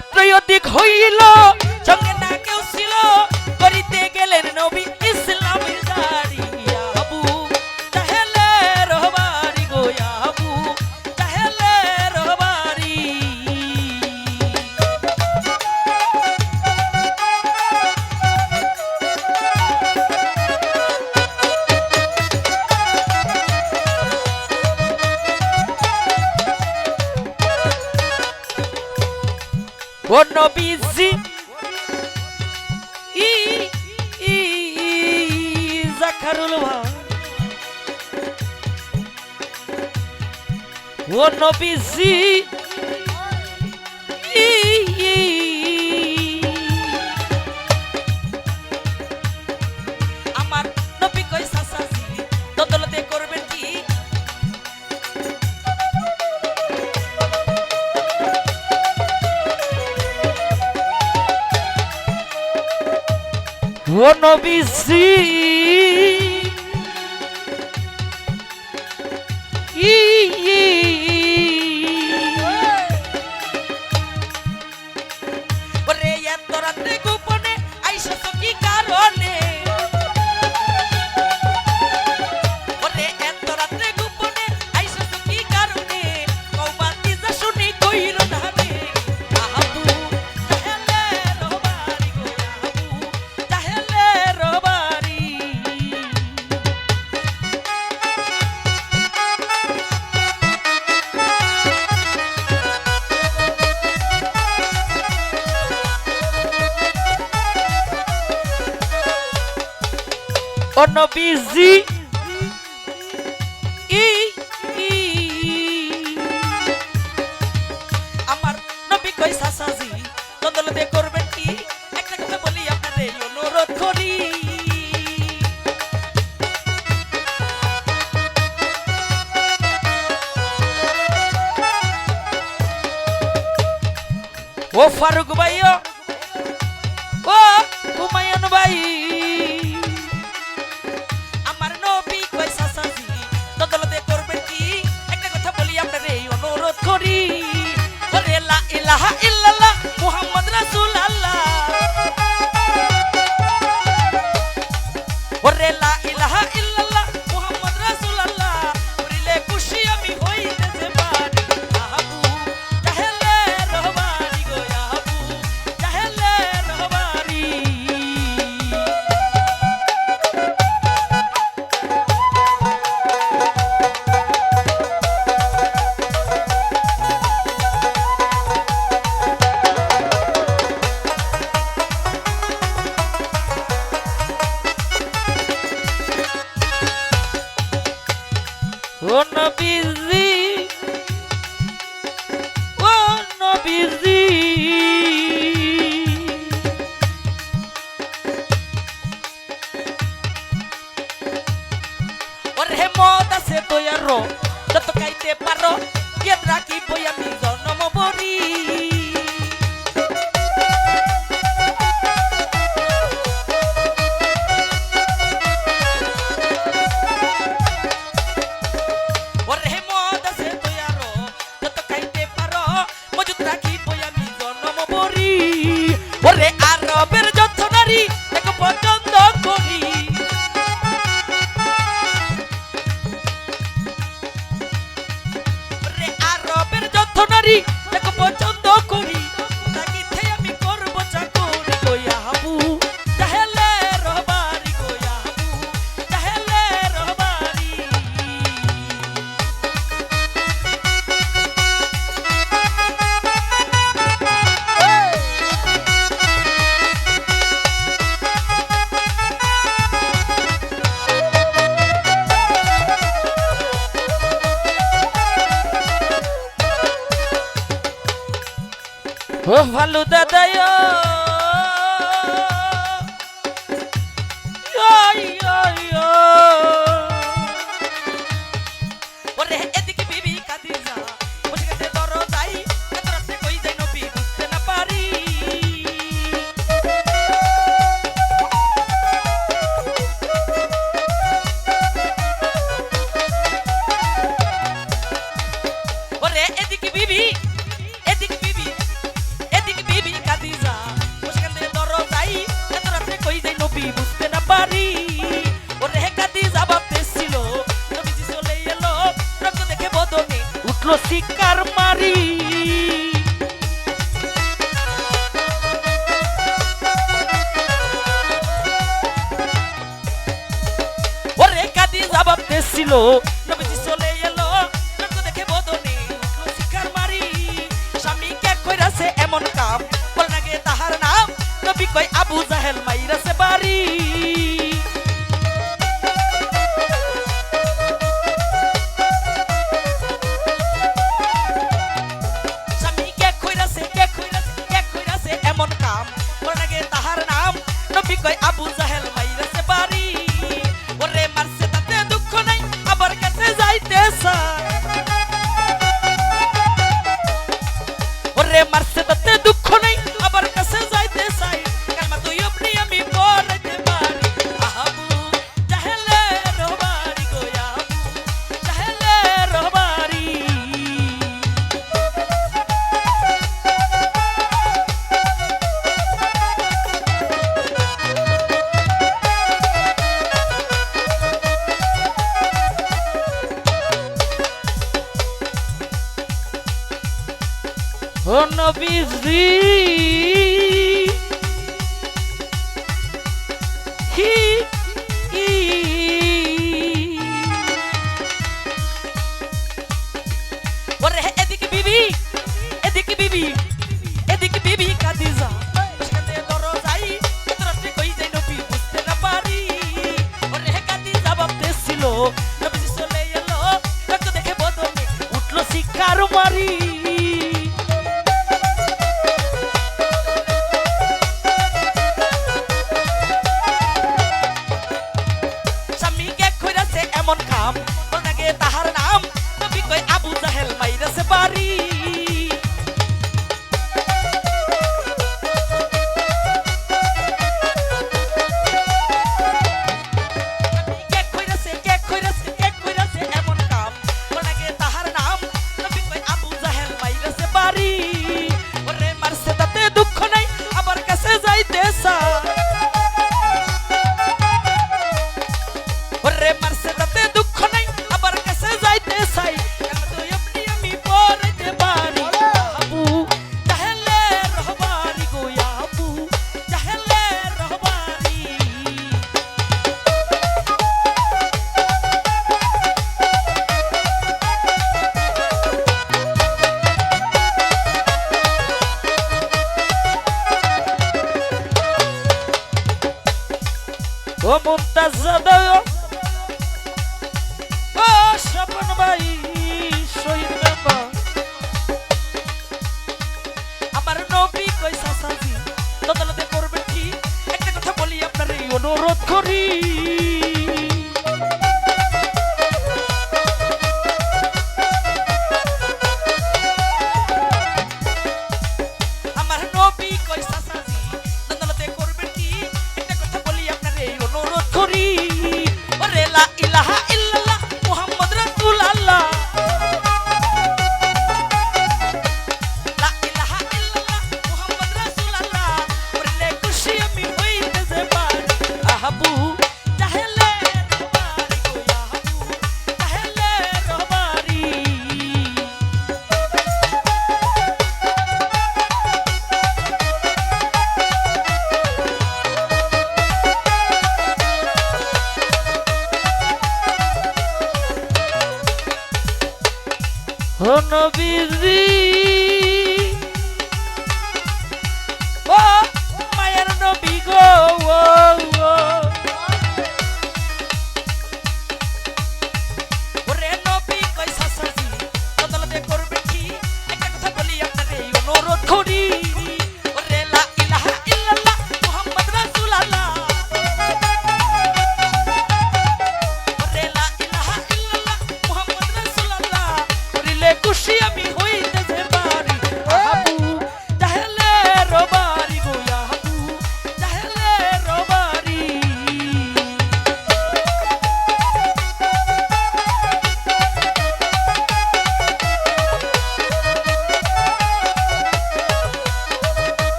রাত্রই অধিক হইল সঙ্গে না কেউ ছিল করিতে গেলেন নবী ইসলামের দাড়ি আবু জাহেলের বাড়ি গো আবু জাহেলের বাড়ি ও নবীজি জাকারুল ভাই ও নবীজি আমার নবী কই সাসাজি দদলতে করবেন কি ও নবীজি ওরে এত রাতে গোপনে আইসো তো কি কারণে ওরে এত রাতে গোপনে আইসো তো কি কারণে কওবাতি যা শুনি কইর না রে আবু জাহেলের বাড়ি গো আবু জাহেলের বাড়ি ও নবীজি আমার নবী কই সাসাজি দদলতে করবেন কি একটা কথা বলি আপনাদের অনুরোধ করি ও ফারুক ভাইও ও হুমায়ুন ভাই আমার নবী কই সাসাজি দদলতে করবেন কি একটা কথা বলি আপনাদের অনুরোধ করি ওরে লা ইলাহা ইল্লাল্লাহ মুহাম্মদ রাসূলুল্লাহ ওরে লা ইলাহা ইল্লাল্লাহ মুহাম্মদ রাসূলুল্লাহ করিলে খুশি আমি হইতেছে পারি আবু জাহেলের বাড়ি গো আবু জাহেলের বাড়ি ও নবীজি ও নবীজি ওরে মদ আছে তোয়ারো যত খাইতে পারো ইয়াদ রাখি বই আমি জন্ম বরি ওরে মদ আছে তোয়ারো যত খাইতে পারো মজুদ রাখি বই আমি জন্ম বরি ওরে আরবের যত নারী এক পছন্দ করি ওরে আরবের যত নারী এক পছন্দ করি তাকিতে আমি করব চাকরি কইয়া হাবু জাহেলের বাড়ি কইয়া হাবু জাহেলের বাড়ি ও ভালু দাদায় ওরে এদিকে বিবি কাদিজা বসে গেছে দরজাই এত রাতে কই যাই নবী বুঝতে না পারি ওরে এদিকে বিবি ছিল নবীজি চলে এলো লোক দেখে বদনে উঠলো শিকার মারি স্বামী কে কইরাছে এমন কাম বল না গে তাহার নাম নবী কই আবু জাহেল মাইরাছে বাড়ি স্বামী কে কইরাছে এমন কাম বল না গে তাহার নাম নবী কই আবু জাহেল মাইরাছে বাড়ি ওরে মারছে তাতে দুঃখ নাই আবার কাছে যাইতে চায় ওরে মারছে তাতে দুঃখ নাই আবার কাছে যাইতে চাই কালমা তুই আপনি আমি পড়াইতে পারি আবু জাহেলের বাড়ি গো আবু জাহেলের বাড়ি ও নবীজি হি ই ওরে এদিকে বিবি কাদিজা সেখানে দরজাই রাত্রি কই যাই নবী বুঝতে না পারি ওরে কাদিজা ভাবতেছিল নবীজি চলে এলো লোক দেখে বদনে উঠলো শিকার মারি এমন কাম বল না গে তাহার নাম নবী কই আবু জাহেল মাইরাছে বাড়ি কে কইরাছে এমন কাম বল না গে তাহার নাম নবী কই আবু জাহেল মাইরাছে বাড়ি ওরে মারছে তাতে দুঃখ নাই আবার কাছে যাইতে চায় ওরে মারছে তাতে দুঃখ নাই আবার কাছে যাইতে চাই কারণ তুই আপনি আমি পড়াইতে পারি আবু জাহেলের বাড়ি গো আবু জাহেলের বাড়ি ও মুমতাজ ও স্বপন ভাই শহীদ মেম্বার আমার নবী কই সাসাজি তদলতে করবেন কি একটা কথা বলি আপনার এই অনুরোধ করি আমার নবী কই সাসাজি তদলতে করবেন কি একটা কথা বলি আপনার এই অনুরোধ করি ওরে লা ইলাহা ইল্লাল্লাহ মুহাম্মদ রাসূলুল্লাহ লা ইলাহা ইল্লাল্লাহ মুহাম্মদ রাসূলুল্লাহ ওরে খুশি আমি হইতে যে পারি আবু জাহেলের বাড়ি গো আবু জাহেলের বাড়ি ও নবীজি ও মায়ের নবী গো ওরে নবী কই সাসাজি বদলতে করবে কি একটা কথা বলি আপনার এই অনুরোধ করি ওরে লা ইলাহা ইল্লাল্লাহ মুহাম্মদ রাসূলুল্লাহ ওরে লা ইলাহা ইল্লাল্লাহ মুহাম্মদ রাসূলুল্লাহ ওরে খুশি আমি হইতে যে পারি আবু জাহেলের বাড়ি গো আবু জাহেলের বাড়ি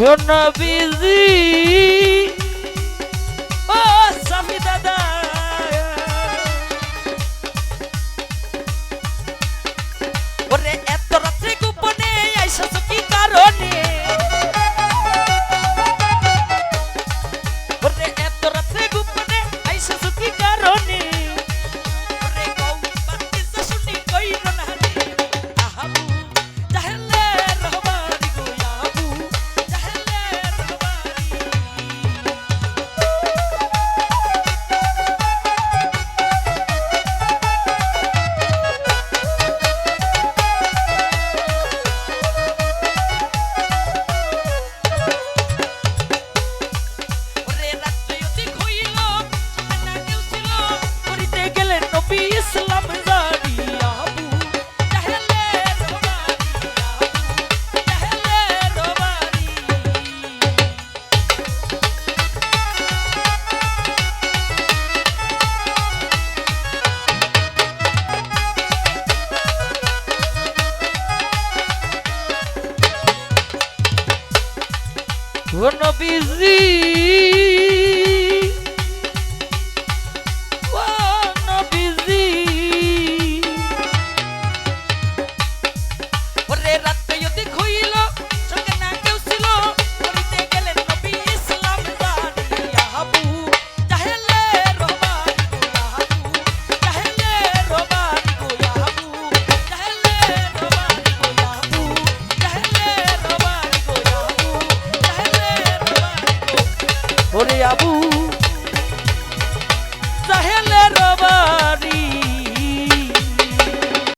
ও নবীজি ও সাফি দাদা ওরে এত রাত্রে গোপনে আইসাছো কি কারণে ও নবীজি